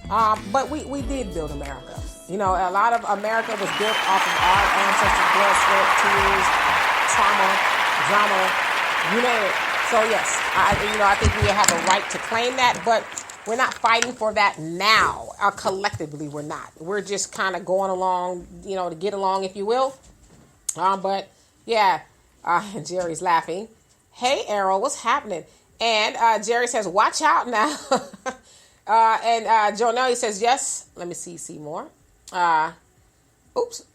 But we did build America. You know, a lot of America was built off of our ancestors' blood, sweat, tears, trauma, drama, you name it. So yes, I think we have a right to claim that, but we're not fighting for that now. Collectively, we're not. We're just kind of going along, to get along, if you will. But yeah, Jerry's laughing. Hey, Errol, what's happening? And Jerry says, watch out now. And Jonelle says, yes. Let me see more. Oops.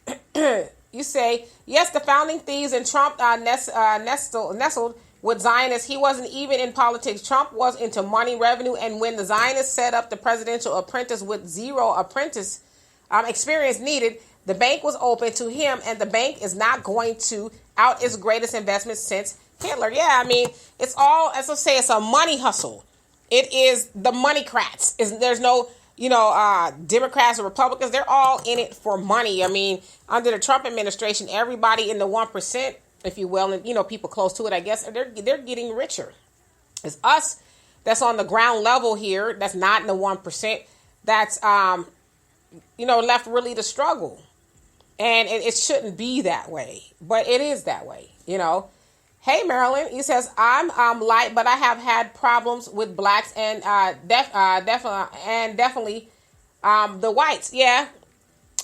You say, yes, the founding thieves and Trump nestled with Zionists. He wasn't even in politics. Trump was into money, revenue, and when the Zionists set up the presidential apprentice with zero apprentice experience needed, the bank was open to him, and the bank is not going to out its greatest investment since Hitler. Yeah, I mean, it's all, as I say, it's a money hustle. It is the moneycrats. There's no, Democrats or Republicans. They're all in it for money. I mean, under the Trump administration, everybody in the 1%, if you will, and, people close to it, I guess, they're getting richer. It's us that's on the ground level here, that's not in the 1%, that's, left really to struggle. And it shouldn't be that way, but it is that way, Hey, Marilyn, he says, I'm light, but I have had problems with blacks and definitely the whites. Yeah.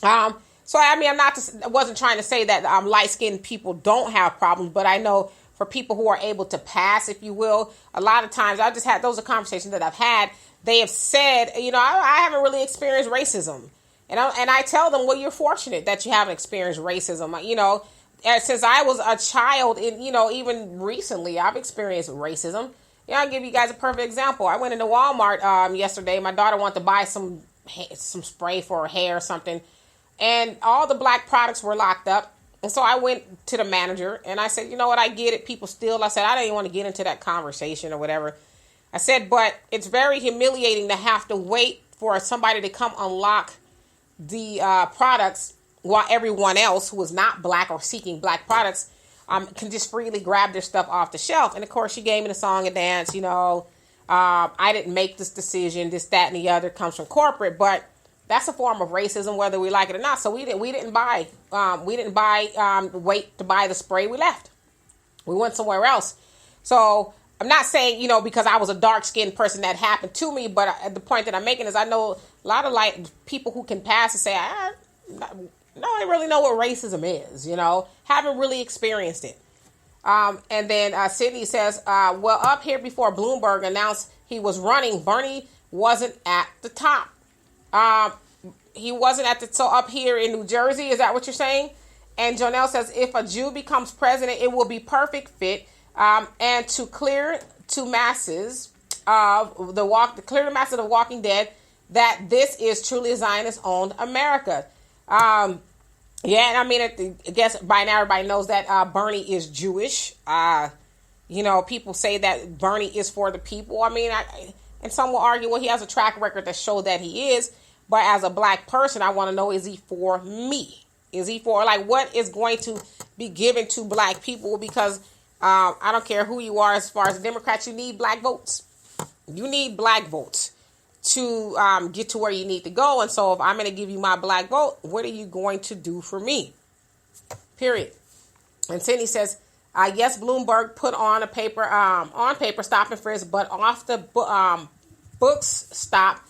So, I mean, I wasn't trying to say that light-skinned people don't have problems, but I know for people who are able to pass, if you will, a lot of times, those are conversations that I've had. They have said, I haven't really experienced racism. And I tell them, well, you're fortunate that you haven't experienced racism. Since I was a child, and even recently, I've experienced racism. I'll give you guys a perfect example. I went into Walmart yesterday. My daughter wanted to buy some spray for her hair or something, and all the black products were locked up. And so I went to the manager, and I said, you know what, I get it. People steal. I said, I don't even want to get into that conversation or whatever. I said, but it's very humiliating to have to wait for somebody to come unlock the products while everyone else who is not black or seeking black products can just freely grab their stuff off the shelf. And of course, she gave me the song and dance. I didn't make this decision. This, that, and the other comes from corporate, but that's a form of racism, whether we like it or not. So we didn't buy. Wait to buy the spray. We left. We went somewhere else. So I'm not saying because I was a dark skinned person that happened to me, but the point that I'm making is I know a lot of people who can pass and say no, I really know what racism is, haven't really experienced it. And then Sydney says, well, up here before Bloomberg announced he was running, Bernie wasn't at the top. He wasn't so up here in New Jersey, is that what you're saying? And Jonelle says, if a Jew becomes president, it will be perfect fit. And to clear to masses of the Walking Dead that this is truly a Zionist-owned America. Yeah, and I mean, I guess by now everybody knows that Bernie is Jewish. People say that Bernie is for the people. I mean, and some will argue, well, he has a track record that shows that he is. But as a black person, I want to know, is he for me? Is he for, what is going to be given to black people? Because I don't care who you are as far as Democrats, you need black votes. You need black votes to get to where you need to go. And so if I'm going to give you my black vote, what are you going to do for me? Period. And Cindy says, yes, Bloomberg put on paper stop and frisk, but off the books stop.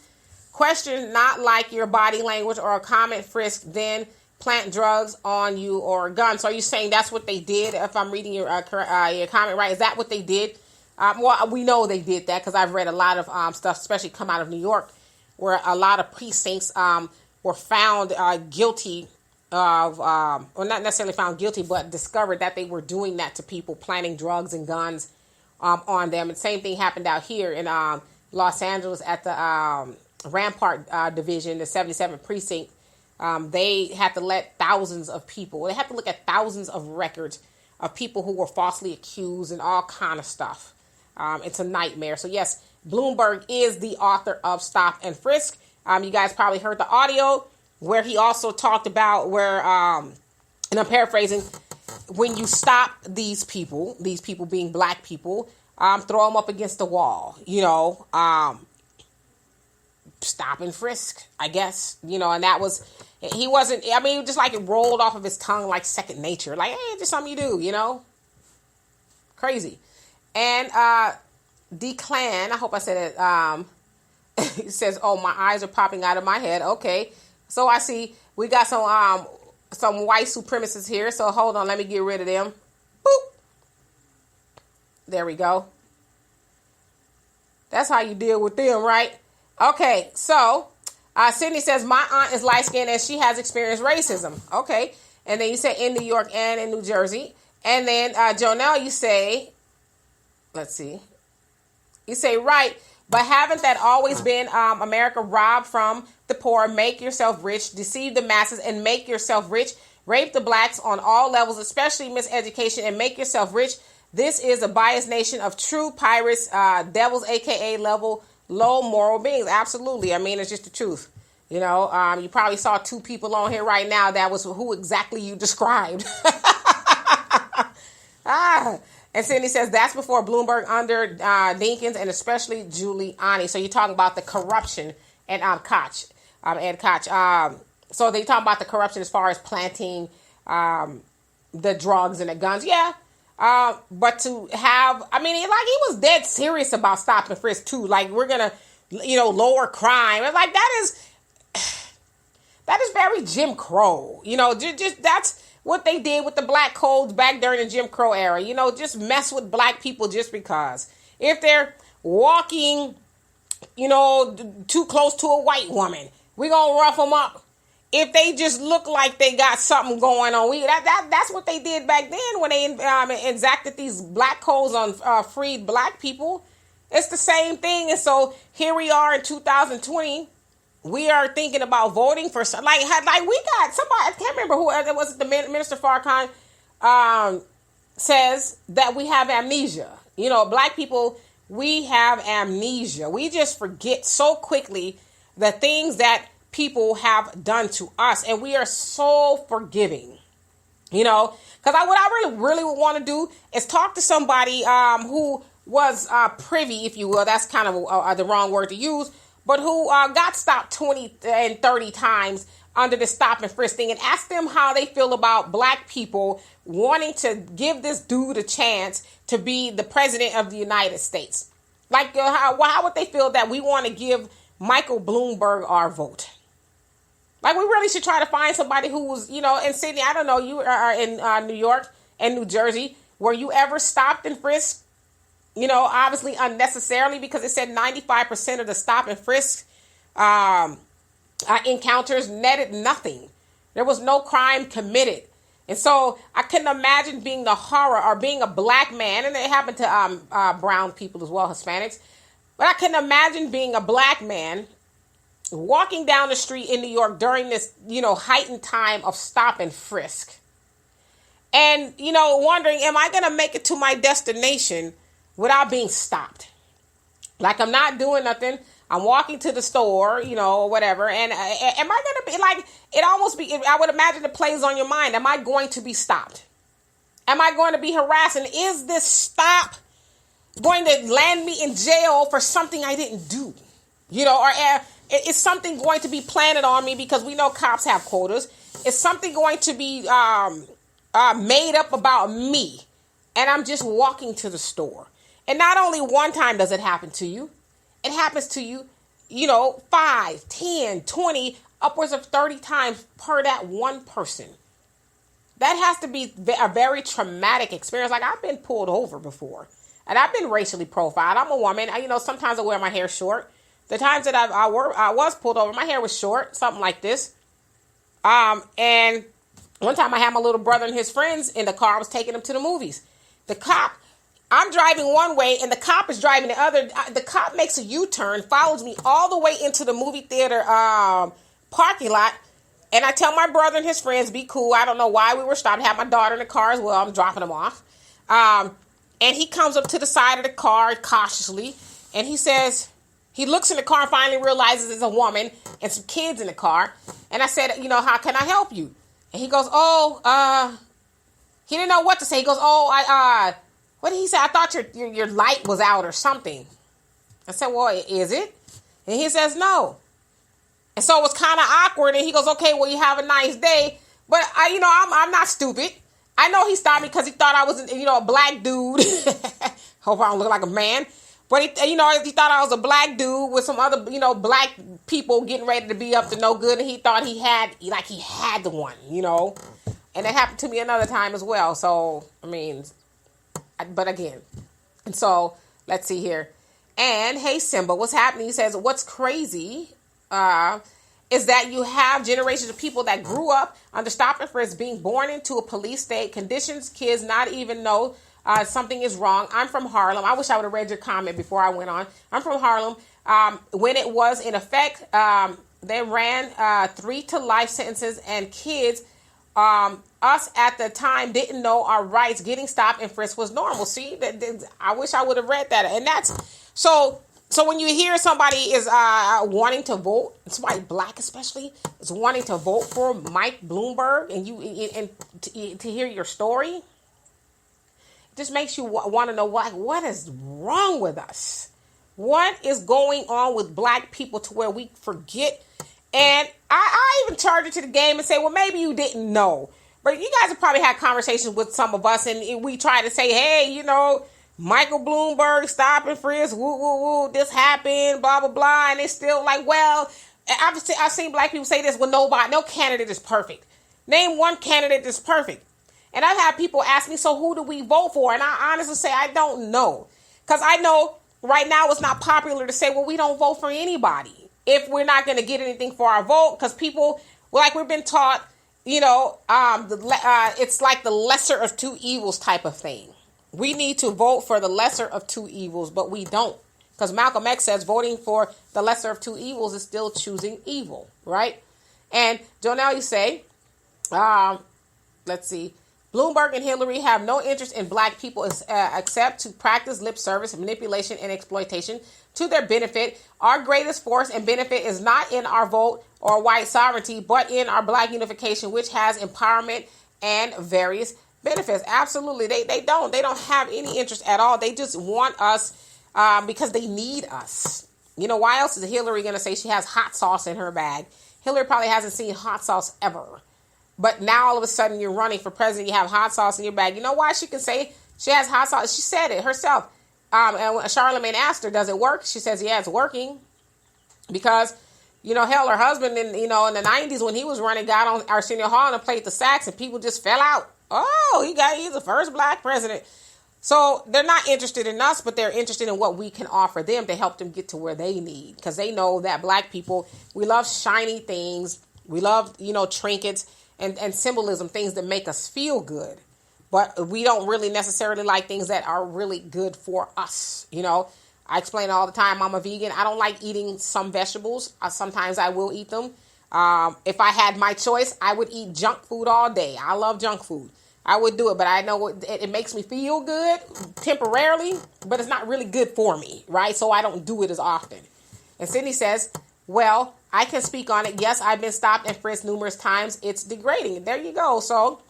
Question not like your body language or a comment frisk, then plant drugs on you or a gun. So are you saying that's what they did? If I'm reading your comment right, is that what they did? Well, we know they did that because I've read a lot of stuff, especially come out of New York, where a lot of precincts were found guilty of, or not necessarily found guilty, but discovered that they were doing that to people, planting drugs and guns on them. And same thing happened out here in Los Angeles at the Rampart Division, the 77th precinct. They had to let thousands of people, they had to look at thousands of records of people who were falsely accused and all kind of stuff. It's a nightmare. So yes, Bloomberg is the author of Stop and Frisk. You guys probably heard the audio where he also talked about where, and I'm paraphrasing, when you stop these people being black people, throw them up against the wall, stop and frisk, I guess, and that was, he wasn't, I mean, just like it rolled off of his tongue like second nature. Like, hey, it's just something you do, crazy. And Declan, I hope I said it, he says, oh, my eyes are popping out of my head. Okay. So I see we got some white supremacists here. So hold on, let me get rid of them. Boop. There we go. That's how you deal with them, right? Okay, so Sydney says, my aunt is light-skinned and she has experienced racism. Okay, and then you say in New York and in New Jersey. And then Jonelle, you say, let's see. You say, right, but haven't that always been America? Rob from the poor, make yourself rich, deceive the masses, and make yourself rich. Rape the blacks on all levels, especially miseducation, and make yourself rich. This is a biased nation of true pirates, devils, a.k.a. level low moral beings. Absolutely. I mean, it's just the truth. You probably saw two people on here right now that was who exactly you described. And Cindy says that's before Bloomberg under Dinkins and especially Giuliani. So you're talking about the corruption and Koch, Ed Koch. So they talk about the corruption as far as planting the drugs and the guns. Yeah. But to have, I mean, like he was dead serious about stop and frisk too. Like we're gonna, lower crime. And like that is very Jim Crow. Just that's what they did with the black codes back during the Jim Crow era. Just mess with black people just because. If they're walking, too close to a white woman, we gonna rough them up. If they just look like they got something going on, that's what they did back then when they exacted these black codes on freed black people. It's the same thing. And so here we are in 2020. We are thinking about voting for some, like we got somebody, I can't remember who it was. The Minister Farrakhan says that we have amnesia. Black people, we have amnesia. We just forget so quickly the things that people have done to us, and we are so forgiving, because what I really would want to do is talk to somebody who was privy, if you will. That's kind of the wrong word to use, but who got stopped 20 and 30 times under the stop and frisk thing, and ask them how they feel about black people wanting to give this dude a chance to be the president of the United States. Like how would they feel that we want to give Michael Bloomberg our vote? Like, we really should try to find somebody who was, in Sydney. I don't know, you are in New York and New Jersey. Were you ever stopped and frisked? Obviously unnecessarily, because it said 95% of the stop and frisk encounters netted nothing. There was no crime committed. And so I couldn't imagine being the horror or being a black man. And it happened to brown people as well, Hispanics. But I couldn't imagine being a black man walking down the street in New York during this, heightened time of stop and frisk. And, wondering, am I going to make it to my destination without being stopped? Like, I'm not doing nothing. I'm walking to the store, or whatever. And am I going to be like, I would imagine it plays on your mind. Am I going to be stopped? Am I going to be harassed? And is this stop going to land me in jail for something I didn't do? Or is something going to be planted on me because we know cops have quotas? Is something going to be made up about me? And I'm just walking to the store. And not only one time does it happen to you. It happens to you, 5, 10, 20, upwards of 30 times per that one person. That has to be a very traumatic experience. Like, I've been pulled over before. And I've been racially profiled. I'm a woman. Sometimes I wear my hair short. The times that I was pulled over, my hair was short, something like this. And one time I had my little brother and his friends in the car. I was taking them to the movies. I'm driving one way and the cop is driving the other. The cop makes a U-turn, follows me all the way into the movie theater parking lot. And I tell my brother and his friends, be cool. I don't know why we were stopped. I have my daughter in the car as well. I'm dropping them off. And he comes up to the side of the car cautiously. And he says, he looks in the car and finally realizes there's a woman and some kids in the car. And I said, how can I help you? And he goes, he didn't know what to say. He goes, what did he say? I thought your light was out or something. I said, well, is it? And he says, no. And so it was kind of awkward. And he goes, okay, well, you have a nice day. But I'm not stupid. I know he stopped me because he thought I was, a black dude. Hope I don't look like a man. But he thought I was a black dude with some other, black people getting ready to be up to no good. And he thought he had the one, And that happened to me another time as well. So, but again. And so, let's see here. And, hey, Simba, what's happening? He says, what's crazy is that you have generations of people that grew up under stop and frisk, being born into a police state, conditions kids not even know something is wrong. I'm from Harlem. I wish I would have read your comment before I went on. I'm from Harlem. When it was in effect, they ran 3 to life sentences, and kids, us at the time didn't know our rights. Getting stopped and frisked was normal. See, I wish I would have read that. And that's so. So when you hear somebody is wanting to vote, somebody black especially, is wanting to vote for Mike Bloomberg, and to hear your story, it just makes you want to know what is wrong with us. What is going on with black people to where we forget? And I even charge it to the game and say, well, maybe you didn't know. But you guys have probably had conversations with some of us, and we try to say, hey, Michael Bloomberg, stop and frisk, woo, woo, woo, this happened, blah, blah, blah. And it's still like, well, I've seen black people say this, well, no candidate is perfect. Name one candidate that's perfect. And I've had people ask me, so who do we vote for? And I honestly say, I don't know. Because I know right now it's not popular to say, well, we don't vote for anybody if we're not going to get anything for our vote. Because people, we've been taught, it's like the lesser of two evils type of thing. We need to vote for the lesser of two evils, but we don't. Because Malcolm X says voting for the lesser of two evils is still choosing evil, right? And Jonelle, you say, let's see, Bloomberg and Hillary have no interest in black people except to practice lip service, manipulation, and exploitation to their benefit. Our greatest force and benefit is not in our vote or white sovereignty, but in our black unification, which has empowerment and various benefits. Absolutely. They don't have any interest at all. They just want us because they need us. Why else is Hillary going to say she has hot sauce in her bag? Hillary probably hasn't seen hot sauce ever. But now all of a sudden you're running for president, you have hot sauce in your bag. You know why she can say she has hot sauce? She said it herself. And when Charlamagne asked her, does it work? She says, yeah, it's working. Because, hell, her husband in the 90s when he was running got on Arsenio Hall and played the sax and people just fell out. Oh, he's the first black president. So they're not interested in us, but they're interested in what we can offer them to help them get to where they need. Because they know that black people, we love shiny things. We love, trinkets and symbolism, things that make us feel good. But we don't really necessarily like things that are really good for us. I explain all the time, I'm a vegan. I don't like eating some vegetables. Sometimes I will eat them. If I had my choice, I would eat junk food all day. I love junk food. I would do it, but I know it makes me feel good temporarily, but it's not really good for me, right? So I don't do it as often. And Sydney says, well, I can speak on it. Yes, I've been stopped and frisked numerous times. It's degrading. There you go. So,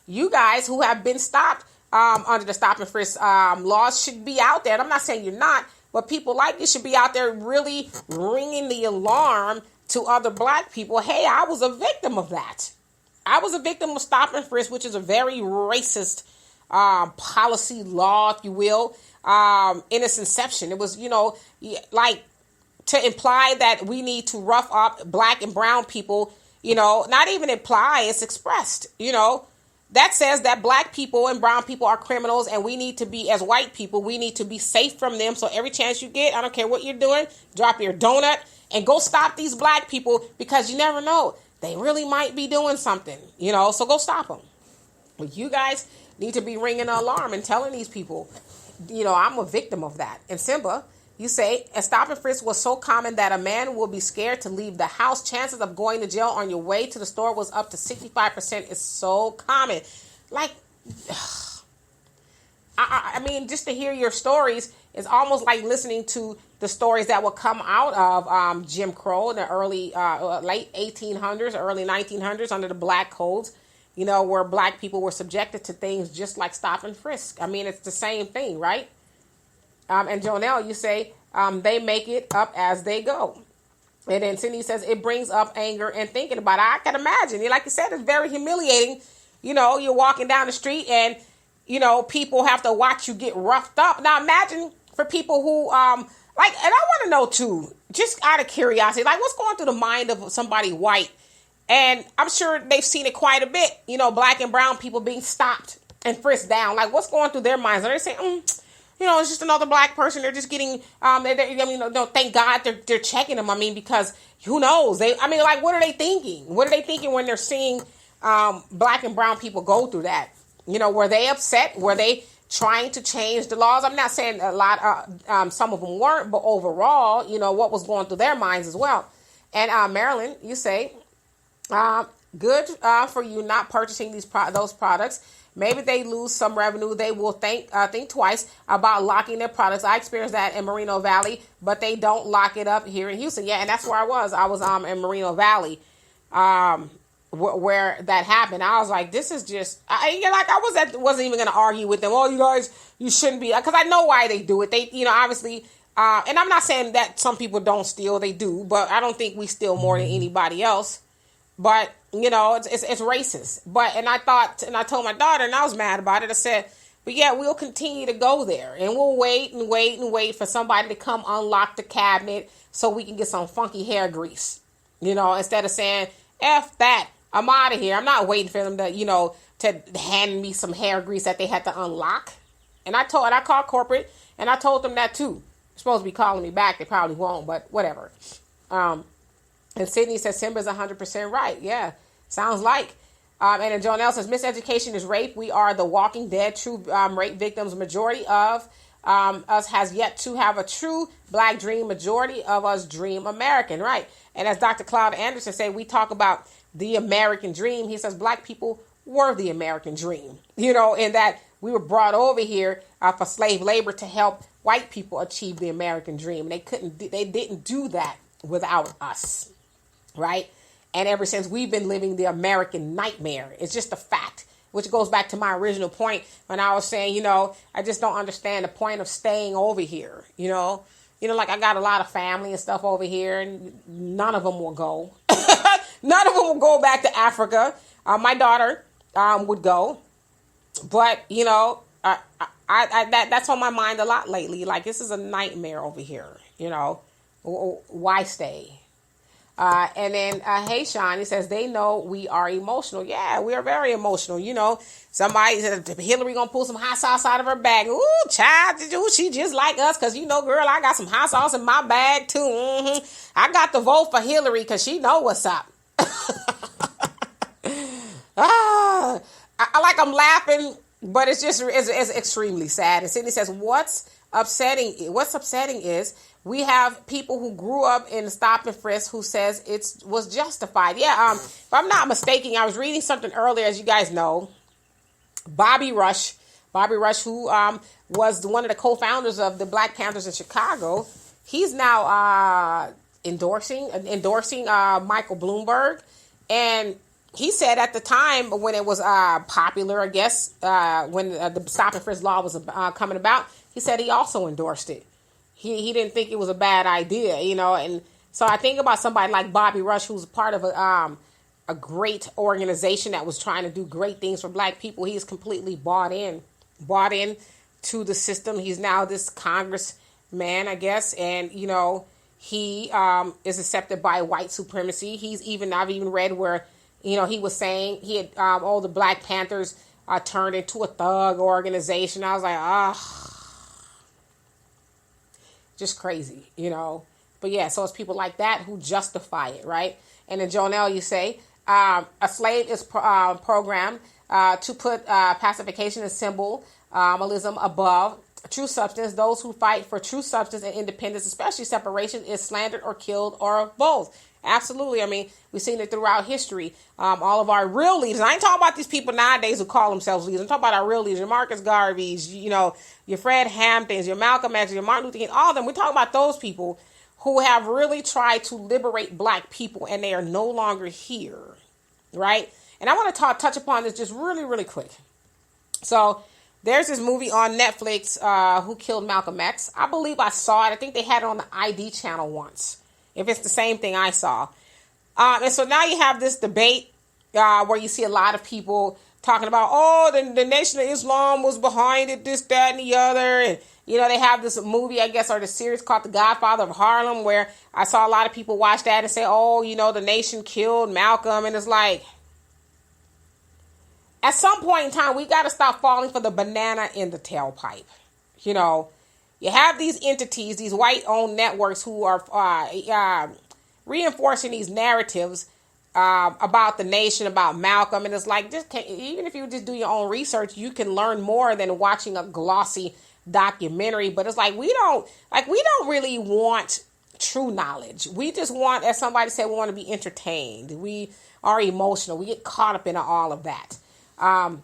you guys who have been stopped under the stop and frisk laws should be out there. And I'm not saying you're not, but people like you should be out there really ringing the alarm to other black people. Hey, I was a victim of that. I was a victim of stop and frisk, which is a very racist policy law, if you will, in its inception. It was, like to imply that we need to rough up black and brown people, not even imply, it's expressed, that says that black people and brown people are criminals and we need to be, as white people, we need to be safe from them. So every chance you get, I don't care what you're doing, drop your donut and go stop these black people because you never know. They really might be doing something, so go stop them. But you guys need to be ringing the alarm and telling these people, I'm a victim of that. And Simba, you say, a stop and frisk was so common that a man will be scared to leave the house. Chances of going to jail on your way to the store was up to 65%. It's so common. Like, just to hear your stories is almost like listening to the stories that will come out of Jim Crow in the early, late 1800s, early 1900s under the black codes, where black people were subjected to things just like stop and frisk. It's the same thing, right? And Jonelle, you say they make it up as they go. And then Cindy says it brings up anger and thinking about it. I can imagine. Like you said, it's very humiliating. You're walking down the street and, people have to watch you get roughed up. Now imagine for people who, and I want to know too, just out of curiosity, like what's going through the mind of somebody white? And I'm sure they've seen it quite a bit, black and brown people being stopped and frisked down. Like what's going through their minds? Are they saying, it's just another black person. They're just getting, thank God they're checking them. I mean, because who knows? What are they thinking? What are they thinking when they're seeing black and brown people go through that? Were they upset? Were they trying to change the laws? I'm not saying a lot, some of them weren't, but overall, what was going through their minds as well. And Marilyn, you say, good for you not purchasing those products. Maybe they lose some revenue. They will think twice about locking their products. I experienced that in Moreno Valley, but they don't lock it up here in Houston. Yeah, and that's where I was. I was in Moreno Valley, where that happened. I was like, this is just. Wasn't even going to argue with them. Oh, you guys, you shouldn't be, because I know why they do it. They, obviously. And I'm not saying that some people don't steal. They do, but I don't think we steal more than anybody else. But, it's racist. And I told my daughter, and I was mad about it. I said, but yeah, we'll continue to go there. And we'll wait and wait and wait for somebody to come unlock the cabinet so we can get some funky hair grease. Instead of saying, F that, I'm out of here. I'm not waiting for them to, to hand me some hair grease that they had to unlock. And I called corporate, and I told them that too. They're supposed to be calling me back. They probably won't, but whatever. And Sydney says Simba's 100% right. Yeah, sounds like. And then Jonelle says miseducation is rape. We are the walking dead. True rape victims. Majority of us has yet to have a true black dream. Majority of us dream American, right? And as Dr. Cloud Anderson said, we talk about the American dream. He says black people were the American dream. In that we were brought over here for slave labor to help white people achieve the American dream. They didn't do that without us. Right? And ever since we've been living the American nightmare. It's just a fact, which goes back to my original point when I was saying, I just don't understand the point of staying over here. Like I got a lot of family and stuff over here and none of them will go. None of them will go back to Africa. My daughter would go. But, that's on my mind a lot lately. Like this is a nightmare over here. Why stay? And then, hey, Sean, he says, they know we are emotional. Yeah, we are very emotional. Somebody said Hillary going to pull some hot sauce out of her bag. Ooh, child, she just like us. Cause girl, I got some hot sauce in my bag too. Mm-hmm. I got to vote for Hillary cause she know what's up. I'm laughing, but it's extremely sad. And Sydney says, what's upsetting is we have people who grew up in stop and frisk who says it was justified. Yeah, if I'm not mistaken, I was reading something earlier, as you guys know, Bobby Rush, who was one of the co-founders of the Black Panthers in Chicago, he's now endorsing Michael Bloomberg. And he said at the time when it was popular, I guess, when the stop and frisk law was coming about, he said he also endorsed it. He didn't think it was a bad idea, and so I think about somebody like Bobby Rush, who's part of a great organization that was trying to do great things for black people. He's completely bought in to the system. He's now this congressman, I guess, and he is accepted by white supremacy. I've even read where he was saying he had all the Black Panthers turned into a thug organization. I was like, just crazy, But yeah, so it's people like that who justify it, right? And then Jonelle, you say, a slave is programmed to put pacification and symbolism above true substance. Those who fight for true substance and independence, especially separation, is slandered or killed or both. Absolutely. I mean, we've seen it throughout history. All of our real leaders. I ain't talking about these people nowadays who call themselves leaders. I'm talking about our real leaders, your Marcus Garveys, your Fred Hamptons, your Malcolm X, your Martin Luther King, all of them. We're talking about those people who have really tried to liberate black people, and they are no longer here, right? And I want to touch upon this just really, really quick. So there's this movie on Netflix, Who Killed Malcolm X. I believe I saw it. I think they had it on the ID channel once. if it's the same thing I saw. And so now you have this debate where you see a lot of people talking about, oh, the Nation of Islam was behind it, this, that, and the other. And, they have this movie, I guess, or the series called The Godfather of Harlem, where I saw a lot of people watch that and say, oh, the nation killed Malcolm. And it's like, at some point in time, we got to stop falling for the banana in the tailpipe. You have these entities, these white-owned networks who are reinforcing these narratives about the nation, about Malcolm, and it's like, even if you just do your own research, you can learn more than watching a glossy documentary. But it's like we don't really want true knowledge. We just want, as somebody said, we want to be entertained. We are emotional. We get caught up in all of that. I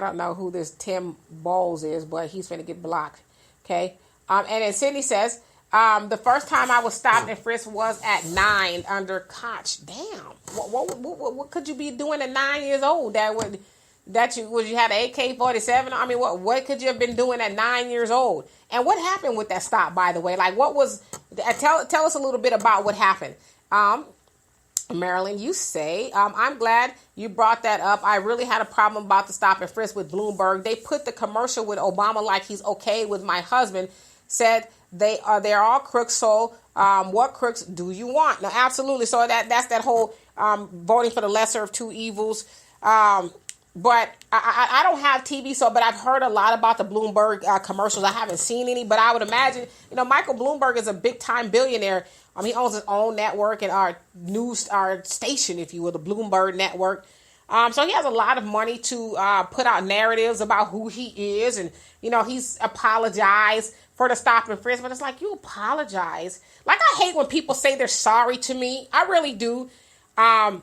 don't know who this Tim Bowles is, but he's finna get blocked. Okay. And then Sydney says, the first time I was stopped and frisked was at 9 under Koch. Damn. What could you be doing at 9 years old you had an AK-47? I mean, what could you have been doing at 9 years old? And what happened with that stop, by the way? Like, what was, tell us a little bit about what happened. Marilyn, you say, I'm glad you brought that up. I really had a problem about the stop and frisk with Bloomberg. They put the commercial with Obama like he's okay with my husband, said they're all crooks. So what crooks do you want? No, absolutely. So that's that whole voting for the lesser of two evils. But I don't have TV, but I've heard a lot about the Bloomberg commercials. I haven't seen any, but I would imagine, Michael Bloomberg is a big time billionaire. He owns his own network and our station, if you will, the Bloomberg network. So he has a lot of money to put out narratives about who he is. And, he's apologized for the stop and frisk. But it's like, you apologize. Like, I hate when people say they're sorry to me. I really do. I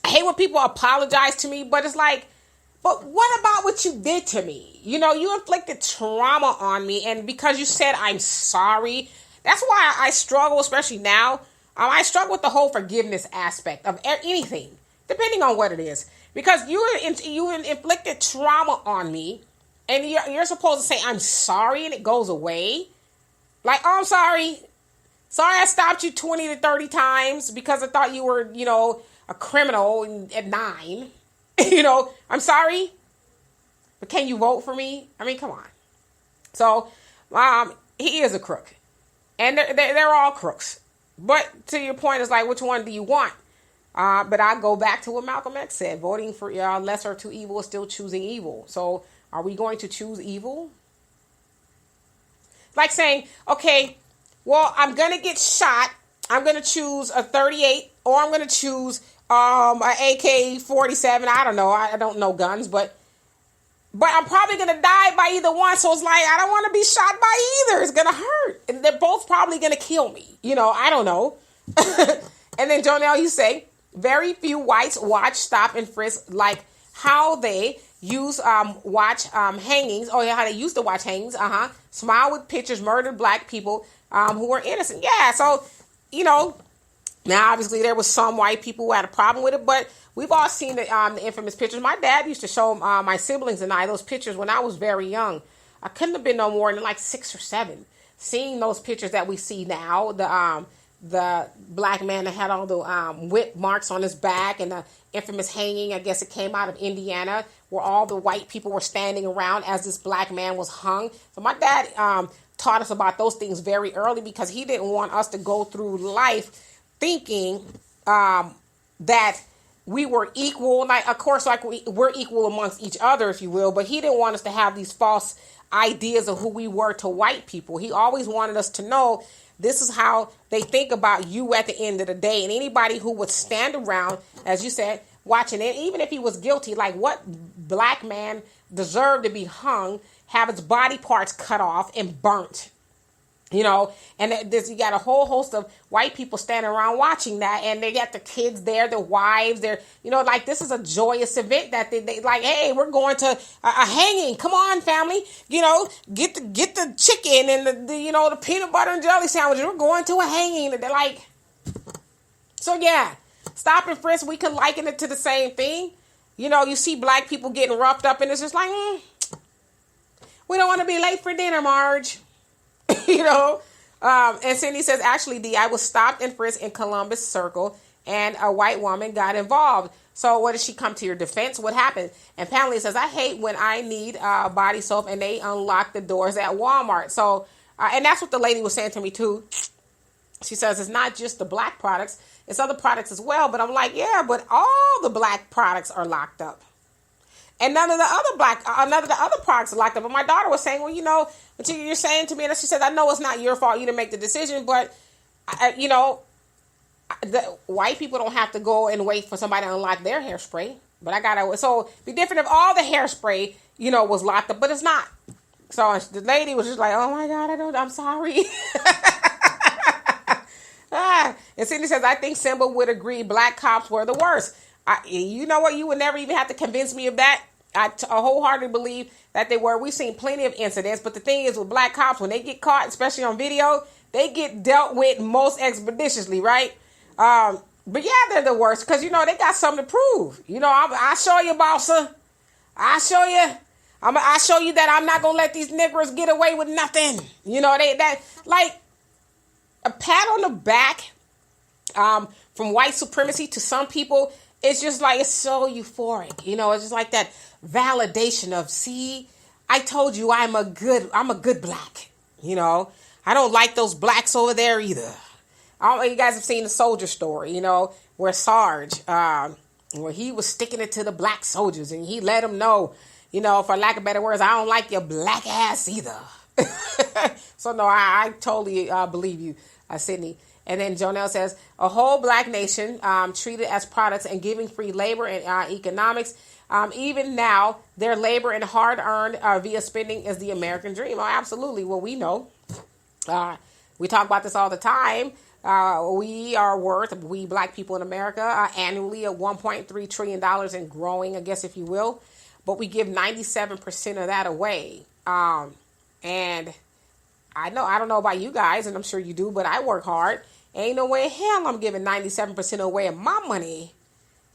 hate when people apologize to me. But it's like, but what about what you did to me? You inflicted trauma on me. And because you said I'm sorry, that's why I struggle, especially now. I struggle with the whole forgiveness aspect of anything, depending on what it is. Because you inflicted trauma on me, and you're supposed to say, I'm sorry, and it goes away. Like, oh, I'm sorry. Sorry I stopped you 20 to 30 times because I thought you were, a criminal at 9. I'm sorry. But can you vote for me? I mean, come on. So, he is a crook. And they're all crooks. But to your point, it's like, which one do you want? But I go back to what Malcolm X said. Voting for lesser of two evil is still choosing evil. So are we going to choose evil? Like saying, okay, well, I'm going to get shot. I'm going to choose a 38 or I'm going to choose an AK-47. I don't know. I don't know guns, but I'm probably going to die by either one. So it's like, I don't want to be shot by either. It's going to hurt. And they're both probably going to kill me. I don't know. And then, Jonelle, you say, very few whites watch stop and frisk like how they watch hangings. Oh, yeah, how they used to watch hangings. Smile with pictures, murdered black people who were innocent. Yeah, so, now obviously there was some white people who had a problem with it, but we've all seen the infamous pictures. My dad used to show my siblings and I those pictures when I was very young. I couldn't have been no more than like 6 or 7. Seeing those pictures that we see now, the black man that had all the whip marks on his back and the infamous hanging, I guess it came out of Indiana, where all the white people were standing around as this black man was hung. So my dad taught us about those things very early because he didn't want us to go through life thinking that we were equal. Like, of course, like we're equal amongst each other, if you will, but he didn't want us to have these false ideas of who we were to white people. He always wanted us to know this is how they think about you at the end of the day. And anybody who would stand around, as you said, watching it, even if he was guilty, like what black man deserved to be hung, have his body parts cut off and burnt? And you got a whole host of white people standing around watching that, and they got the kids there, their wives, like this is a joyous event that they like, hey, we're going to a hanging. Come on, family, get the chicken and the peanut butter and jelly sandwiches. We're going to a hanging. And they're like, so yeah, stop and frisk. We can liken it to the same thing. You see black people getting roughed up, and it's just like, we don't want to be late for dinner, Marge. And Cindy says, actually, D, I was stopped and frisked in Columbus Circle, and a white woman got involved. So what did she come to your defense? What happened? And Pamela says, I hate when I need body soap and they unlock the doors at Walmart. So, and that's what the lady was saying to me too. She says, it's not just the black products, it's other products as well. But I'm like, yeah, but all the black products are locked up. And none of the other products are locked up. But my daughter was saying, well, what you're saying to me, and she says, I know it's not your fault. You didn't make the decision, but, the white people don't have to go and wait for somebody to unlock their hairspray. But so it'd be different if all the hairspray, was locked up, but it's not. So the lady was just like, oh my God, I'm sorry. And Cindy says, I think Simba would agree black cops were the worst. You know what? You would never even have to convince me of that. I wholeheartedly believe that they were. We've seen plenty of incidents, but the thing is with black cops, when they get caught, especially on video, they get dealt with most expeditiously, right? But yeah, they're the worst because, they got something to prove. I'll show you, bossa. I'll show you. I'll show you that I'm not going to let these niggers get away with nothing. Like a pat on the back from white supremacy to some people, it's just like, it's so euphoric. It's just like that validation of, see, I told you I'm a good black. I don't like those blacks over there either. I don't know if you guys have seen the soldier story, where Sarge, where he was sticking it to the black soldiers and he let them know, for lack of better words, I don't like your black ass either. So no, I totally believe you, Sydney. And then Jonelle says, a whole black nation treated as products and giving free labor and economics. Even now, their labor and hard-earned via spending is the American dream. Oh, absolutely. Well, we know. We talk about this all the time. We are worth, we black people in America, annually at $1.3 trillion and growing, I guess, if you will. But we give 97% of that away. And I don't know about you guys, and I'm sure you do, but I work hard. Ain't no way in hell I'm giving 97% away of my money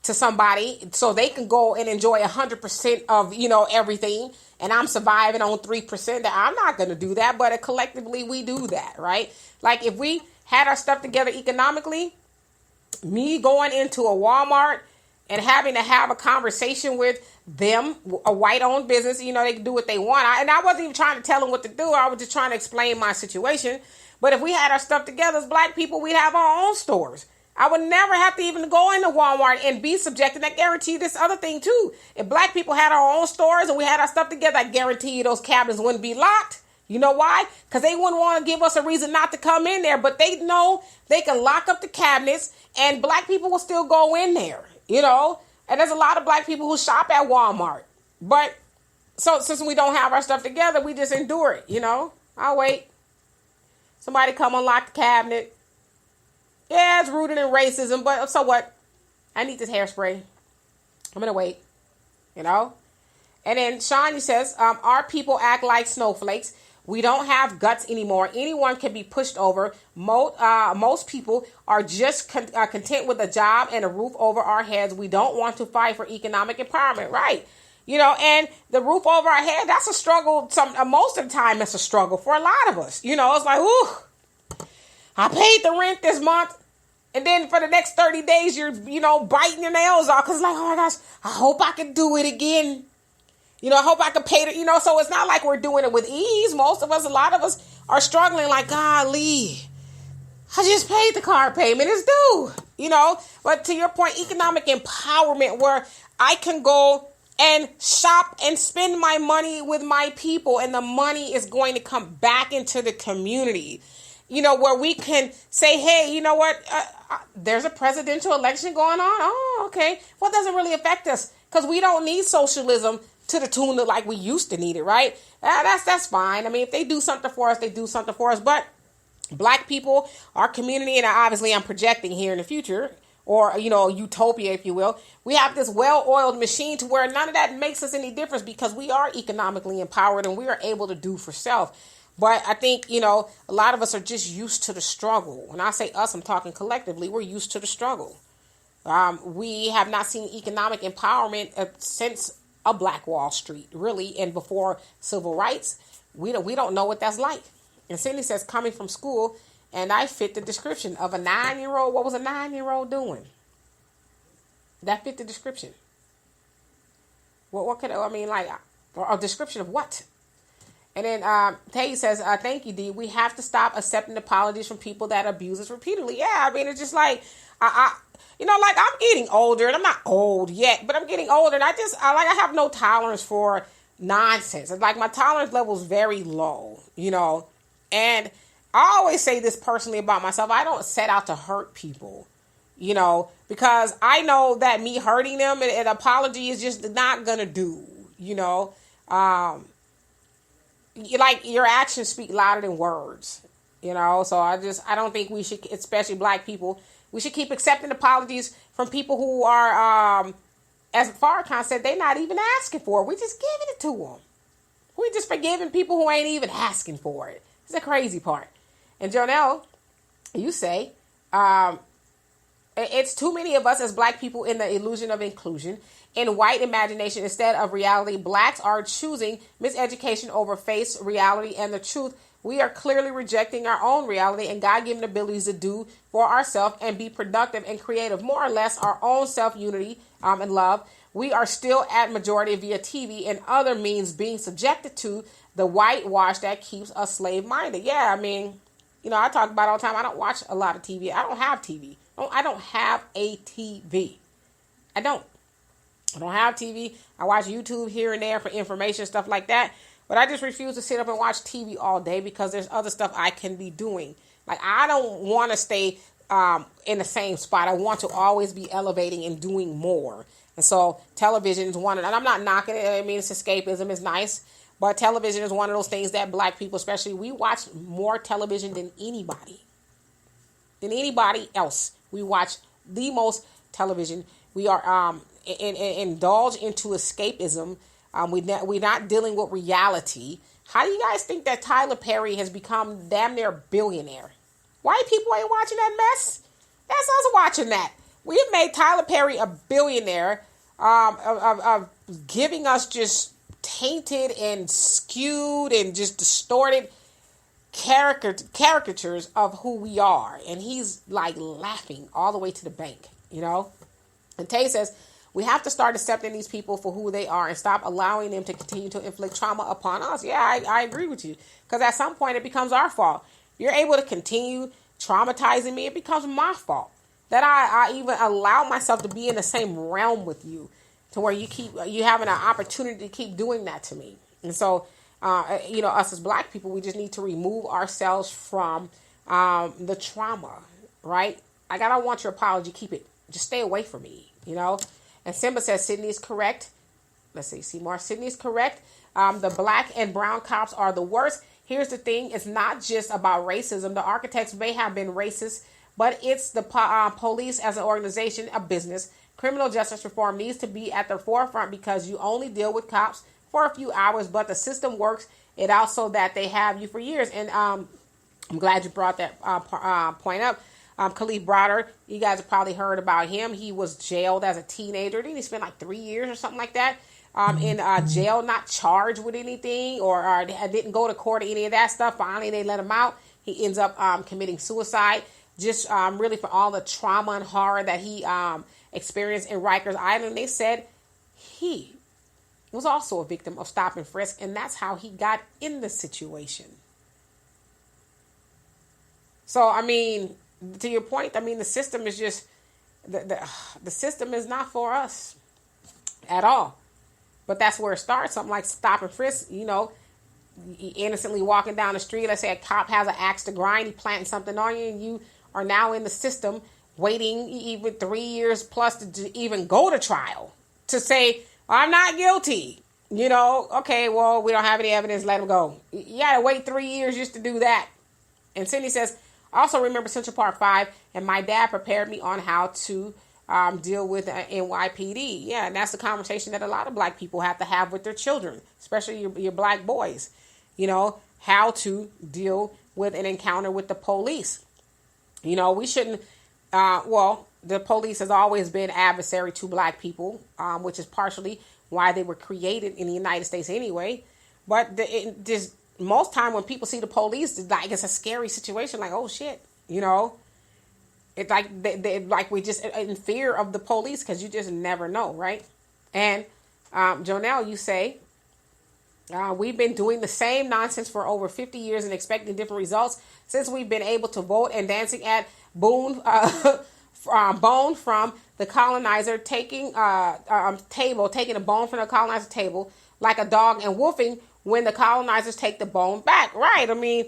to somebody so they can go and enjoy 100% of, everything. And I'm surviving on 3%. I'm not going to do that. But collectively, we do that, right? Like if we had our stuff together economically, me going into a Walmart and having to have a conversation with them, a white-owned business, they can do what they want. And I wasn't even trying to tell them what to do. I was just trying to explain my situation. But if we had our stuff together as black people, we'd have our own stores. I would never have to even go into Walmart and be subjected. I guarantee you this other thing too. If black people had our own stores and we had our stuff together, I guarantee you those cabinets wouldn't be locked. You know why? Because they wouldn't want to give us a reason not to come in there. But they know they can lock up the cabinets and black people will still go in there. And there's a lot of black people who shop at Walmart. But so since we don't have our stuff together, we just endure it, I'll wait. Somebody come unlock the cabinet. Yeah, it's rooted in racism, but so what? I need this hairspray. I'm going to wait, And then Shawnee says, our people act like snowflakes. We don't have guts anymore. Anyone can be pushed over. Most people are just content with a job and a roof over our heads. We don't want to fight for economic empowerment, right? And the roof over our head, that's a struggle. Most of the time, it's a struggle for a lot of us. It's like, ooh, I paid the rent this month. And then for the next 30 days, you're, biting your nails off. Because like, oh my gosh, I hope I can do it again. I hope I can pay it, so it's not like we're doing it with ease. Most of us, a lot of us are struggling like, golly, I just paid the car payment. It's due, But to your point, economic empowerment where I can go and shop and spend my money with my people and the money is going to come back into the community, where we can say, hey, you know what? There's a presidential election going on. Oh, okay. Well, it doesn't really affect us because we don't need socialism to the tune of like we used to need it, right? That's fine. I mean, if they do something for us, they do something for us. But black people, our community, and obviously I'm projecting here in the future, or, utopia, if you will. We have this well-oiled machine to where none of that makes us any difference because we are economically empowered and we are able to do for self. But I think, a lot of us are just used to the struggle. When I say us, I'm talking collectively. We're used to the struggle. We have not seen economic empowerment since a Black Wall Street, really, and before civil rights. We don't know what that's like. And Cindy says, coming from school, and I fit the description of a 9-year-old. What was a 9-year-old doing? That fit the description. What could, I mean, like, a description of what? And then Tay says, thank you, Dee. We have to stop accepting apologies from people that abuse us repeatedly. Yeah, I mean, it's just like, like, I'm getting older, and I'm not old yet, but I'm getting older, and I have no tolerance for nonsense. It's like, my tolerance level is very low, and I always say this personally about myself. I don't set out to hurt people, because I know that me hurting them, an apology is just not going to do, like, your actions speak louder than words, so I don't think we should, especially black people, we should keep accepting apologies from people who are, as Farrakhan said, they're not even asking for it. We just giving it to them. We just forgiving people who ain't even asking for it. It's the crazy part. And Jonelle, you say, it's too many of us as black people in the illusion of inclusion. In white imagination instead of reality, blacks are choosing miseducation over face reality and the truth. We are clearly rejecting our own reality and God-given abilities to do for ourselves and be productive and creative, more or less our own self-unity and love. We are still at majority via TV and other means being subjected to the whitewash that keeps us slave-minded. Yeah, I mean, I talk about it all the time. I don't watch a lot of TV. I don't have TV. I don't have a TV. I don't have TV. I watch YouTube here and there for information, stuff like that. But I just refuse to sit up and watch TV all day because there's other stuff I can be doing. Like, I don't want to stay in the same spot. I want to always be elevating and doing more. And so television is one, and I'm not knocking it. I mean, it's escapism. It's nice. But television is one of those things that black people, especially, we watch more television than anybody. Than anybody else. We watch the most television. We are indulge into escapism. We're not dealing with reality. How do you guys think that Tyler Perry has become damn near a billionaire? White people ain't watching that mess. That's us watching that. We have made Tyler Perry a billionaire of giving us just tainted and skewed and just distorted caricatures of who we are. And he's like laughing all the way to the bank, And Tay says, we have to start accepting these people for who they are and stop allowing them to continue to inflict trauma upon us. Yeah, I agree with you. Because at some point it becomes our fault. You're able to continue traumatizing me, it becomes my fault. That I even allow myself to be in the same realm with you. To where you having an opportunity to keep doing that to me. And so, us as black people, we just need to remove ourselves from the trauma, right? Like, I don't want your apology. Keep it. Just stay away from me, And Simba says Sydney is correct. Let's see, Seymour. Sydney is correct. The black and brown cops are the worst. Here's the thing. It's not just about racism. The architects may have been racist, but it's the police as an organization, a business. Criminal justice reform needs to be at the forefront because you only deal with cops for a few hours, but the system works it out so that they have you for years. And I'm glad you brought that point up. Khalif Browder, you guys have probably heard about him. He was jailed as a teenager. Didn't he spend like 3 years or something like that in jail, not charged with anything or didn't go to court or any of that stuff. Finally, they let him out. He ends up committing suicide just really for all the trauma and horror that he experienced in Rikers Island. They said he was also a victim of stop and frisk, and that's how he got in the situation. So, I mean, to your point, I mean, the system is just, the system is not for us at all. But that's where it starts. Something like stop and frisk, innocently walking down the street. Let's say a cop has an axe to grind, he planting something on you, and you are now in the system waiting even 3 years plus to even go to trial to say, I'm not guilty. Okay, well, we don't have any evidence, let him go. You got to wait 3 years just to do that. And Cindy says, also remember Central Park 5, and my dad prepared me on how to deal with NYPD. Yeah, and that's the conversation that a lot of black people have to have with their children, especially your black boys. How to deal with an encounter with the police. We shouldn't, the police has always been adversary to black people, which is partially why they were created in the United States anyway. But most time when people see the police, it's like it's a scary situation. Like, oh shit, you know, it's like like we just in fear of the police because you just never know, right? And Jonelle, you say we've been doing the same nonsense for over 50 years and expecting different results since we've been able to vote and dancing at Bone from the colonizer, taking a bone from the colonizer table like a dog and woofing when the colonizers take the bone back. Right. I mean,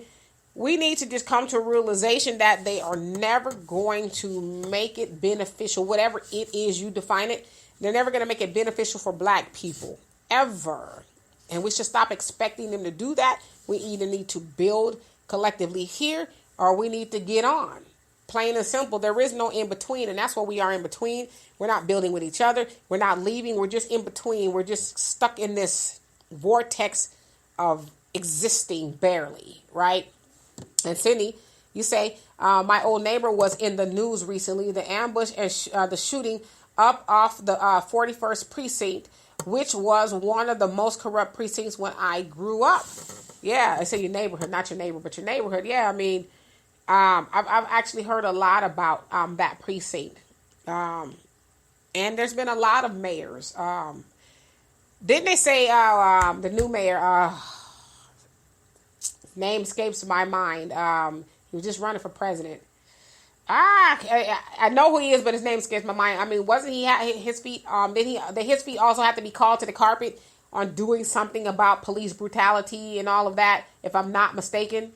we need to just come to a realization that they are never going to make it beneficial, whatever it is you define it. They're never going to make it beneficial for black people, ever. And we should stop expecting them to do that. We either need to build collectively here or we need to get on. Plain and simple. There is no in between. And that's what we are in between. We're not building with each other. We're not leaving. We're just in between. We're just stuck in this vortex of existing barely, right? And Sydney, you say, my old neighbor was in the news recently. The ambush and the shooting up off the 41st precinct, which was one of the most corrupt precincts when I grew up. Yeah, I say your neighborhood, not your neighbor, but your neighborhood. Yeah, I mean, I've actually heard a lot about that precinct. And there's been a lot of mayors. Didn't they say the new mayor, name escapes my mind. He was just running for president. I know who he is, but his name escapes my mind. I mean, wasn't he his feet? Did his feet also have to be called to the carpet on doing something about police brutality and all of that? If I'm not mistaken,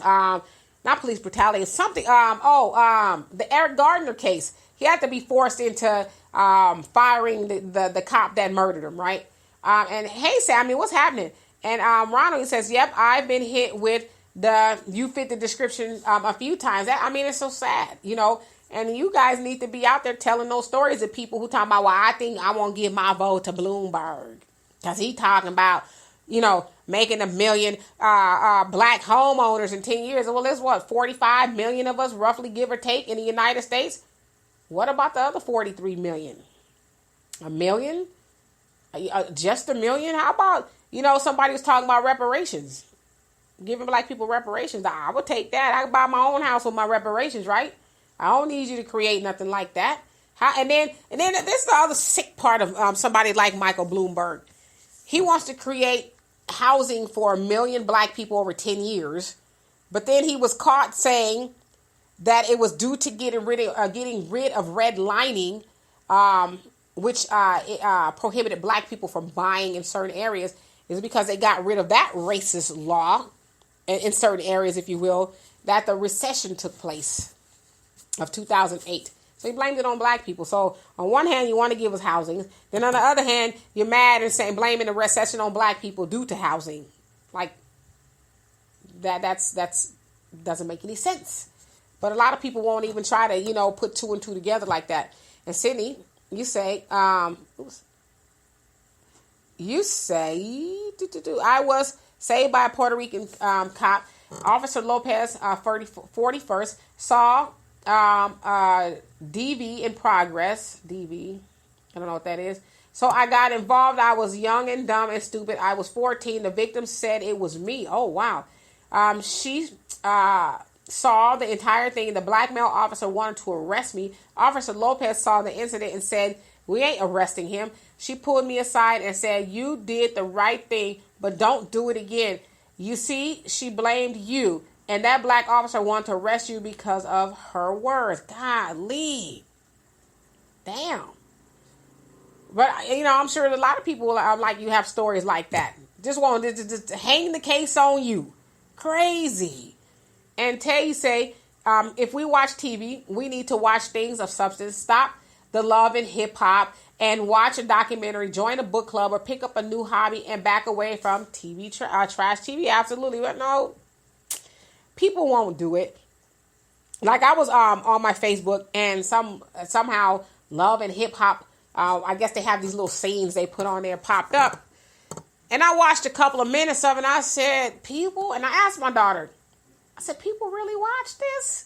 not police brutality, it's something. The Eric Gardner case. He had to be forced into firing the cop that murdered him, right? And hey, Sammy, what's happening? And Ronald says, "Yep, I've been hit with you fit the description a few times." I mean, it's so sad, you know. And you guys need to be out there telling those stories of people who talking about, well, I think I won't give my vote to Bloomberg because he talking about, you know, making 1 million black homeowners in 10 years. Well, there's 45 million of us, roughly, give or take, in the United States. What about the other 43 million? 1 million? Just 1 million? How about, you know, somebody was talking about reparations. Giving black people reparations. I would take that. I could buy my own house with my reparations, right? I don't need you to create nothing like that. And then this is the other sick part of somebody like Michael Bloomberg. He wants to create housing for 1 million black people over 10 years, but then he was caught saying that it was due to getting rid of redlining, which prohibited black people from buying in certain areas, is because they got rid of that racist law in certain areas, if you will, that the recession took place of 2008. So he blamed it on black people. So on one hand, you want to give us housing. Then on the other hand, you're mad and saying blaming the recession on black people due to housing. Like that's doesn't make any sense. But a lot of people won't even try to, you know, put two and two together like that. And Sydney, you say, I was saved by a Puerto Rican cop. Officer Lopez, 41st, saw DV in progress. DV, I don't know what that is. So I got involved. I was young and dumb and stupid. I was 14. The victim said it was me. Oh, wow. She saw the entire thing. The black male officer wanted to arrest me. Officer Lopez saw the incident and said, "We ain't arresting him." She pulled me aside and said, "You did the right thing, but don't do it again. You see, she blamed you. And that black officer wanted to arrest you because of her words." Golly. Damn. But, you know, I'm sure a lot of people like you have stories like that. Just want to just hang the case on you. Crazy. And Tay say, if we watch TV, we need to watch things of substance. Stop the love and hip hop and watch a documentary, join a book club, or pick up a new hobby and back away from TV, trash TV. Absolutely. But no, people won't do it. Like I was on my Facebook and somehow love and hip hop, I guess they have these little scenes they put on there popped up. And I watched a couple of minutes of it and I said, people, and I asked my daughter, I said, people really watch this?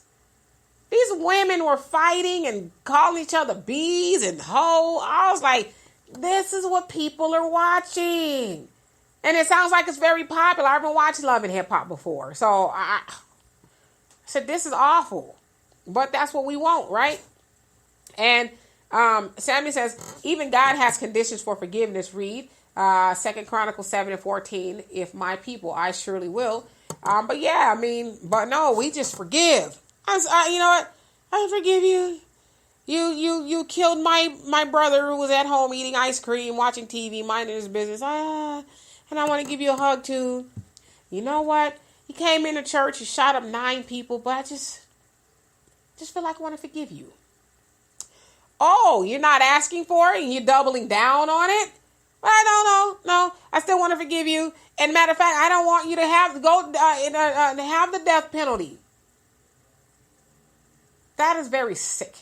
These women were fighting and calling each other bees and hoe. I was like, this is what people are watching. And it sounds like it's very popular. I've been watching Love and Hip Hop before. So I said, this is awful. But that's what we want, right? And Samuel says, even God has conditions for forgiveness. Read 2 Chronicles 7:14. If my people, I surely will. But yeah, I mean, but no, we just forgive. You know what? I forgive you. You killed my brother who was at home eating ice cream, watching TV, minding his business. And I want to give you a hug too. You know what? He came into church, he shot up 9 people, but I just feel like I want to forgive you. Oh, you're not asking for it and you're doubling down on it? I don't know. No, I still want to forgive you. And matter of fact, I don't want you to have have the death penalty. That is very sick.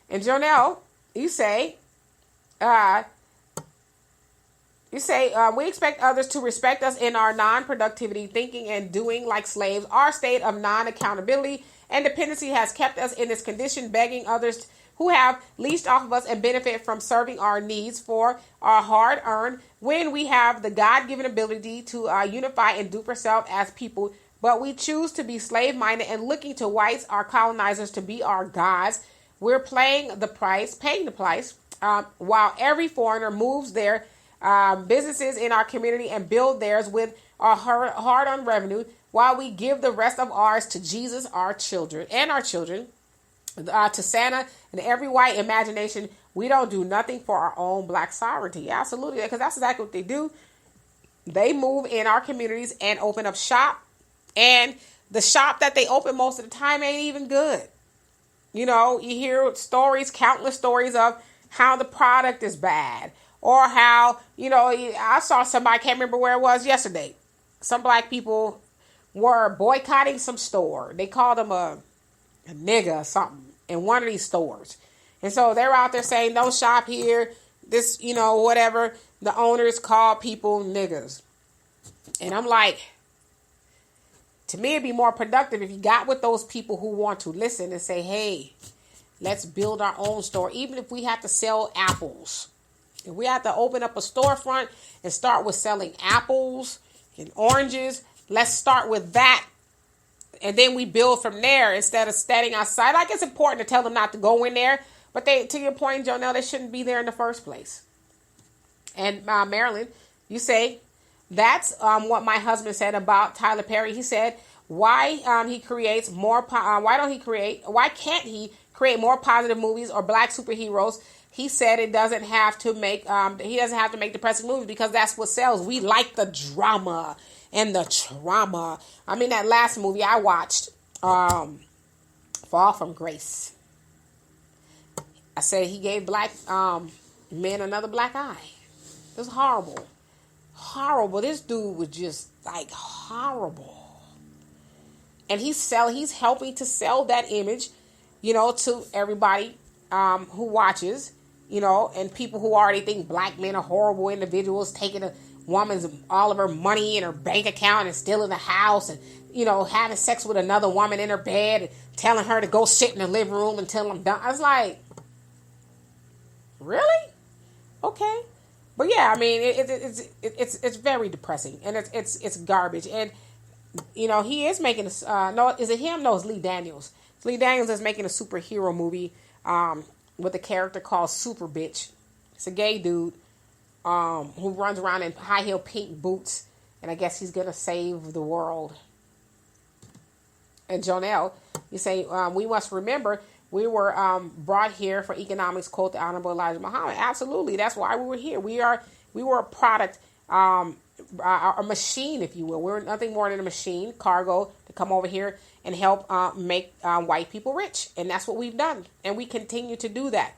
And Jonelle, you say, we expect others to respect us in our non-productivity, thinking and doing like slaves. Our state of non-accountability and dependency has kept us in this condition, begging others who have leased off of us and benefit from serving our needs for our hard-earned, when we have the God-given ability to unify and do for self as people, but we choose to be slave-minded and looking to whites, our colonizers, to be our gods. We're paying the price, while every foreigner moves their businesses in our community and build theirs with our hard-earned revenue, while we give the rest of ours to Jesus, our children, to Santa and every white imagination. We don't do nothing for our own black sovereignty. Absolutely, because that's exactly what they do. They move in our communities and open up shop, and the shop that they open most of the time ain't even good. You know, you hear stories, countless stories of how the product is bad, or how, you know, I saw somebody, I can't remember where it was yesterday. Some black people were boycotting some store. They called them a nigga or something in one of these stores. And so they're out there saying, don't shop here. This, you know, whatever. The owners call people niggas. And I'm like, to me, it'd be more productive if you got with those people who want to listen and say, hey, let's build our own store. Even if we have to sell apples. If we have to open up a storefront and start with selling apples and oranges, let's start with that. And then we build from there instead of standing outside. Like, it's important to tell them not to go in there. But to your point, Jonelle, they shouldn't be there in the first place. And Marilyn, you say, that's what my husband said about Tyler Perry. He said, why can't he create more positive movies or black superheroes? He said he doesn't have to make depressing movies because that's what sells. We like the drama and the trauma. I mean, that last movie I watched, Fall from Grace. I said he gave black men another black eye. It was horrible. Horrible. This dude was just like horrible. And he's helping to sell that image, you know, to everybody who watches, you know, and people who already think black men are horrible individuals, taking a woman's all of her money in her bank account and stealing the house, and, you know, having sex with another woman in her bed and telling her to go sit in the living room until I'm done. I was like, really? Okay. But yeah, I mean, it's very depressing, and it's garbage. And, you know, he is making is it him? No, it's Lee Daniels. Lee Daniels is making a superhero movie with a character called Super Bitch. It's a gay dude who runs around in high heel pink boots, and I guess he's gonna save the world. And Jonelle, you say, we must remember we were brought here for economics, quote the Honorable Elijah Muhammad. Absolutely, that's why we were here. We were a product, a machine, if you will. We're nothing more than a machine, cargo, to come over here and help make white people rich. And that's what we've done. And we continue to do that.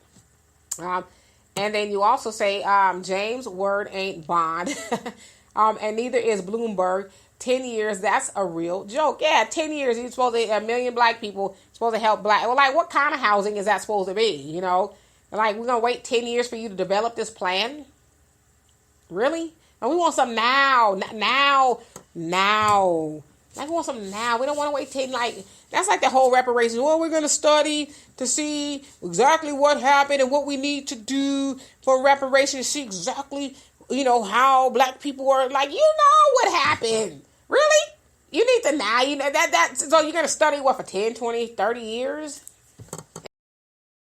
And then you also say, James' word ain't bond. And neither is Bloomberg. 10 years, that's a real joke. Yeah, 10 years, you're supposed to, 1 million black people, supposed to help black. Well, like, what kind of housing is that supposed to be, you know? Like, we're going to wait 10 years for you to develop this plan? Really? And we want something now. Like, we want something now. We don't want to wait 10, like, that's like the whole reparations. Well, we're going to study to see exactly what happened and what we need to do for reparations, see exactly how black people were like, what happened. Really? You need to now, so you're going to study what for 10, 20, 30 years?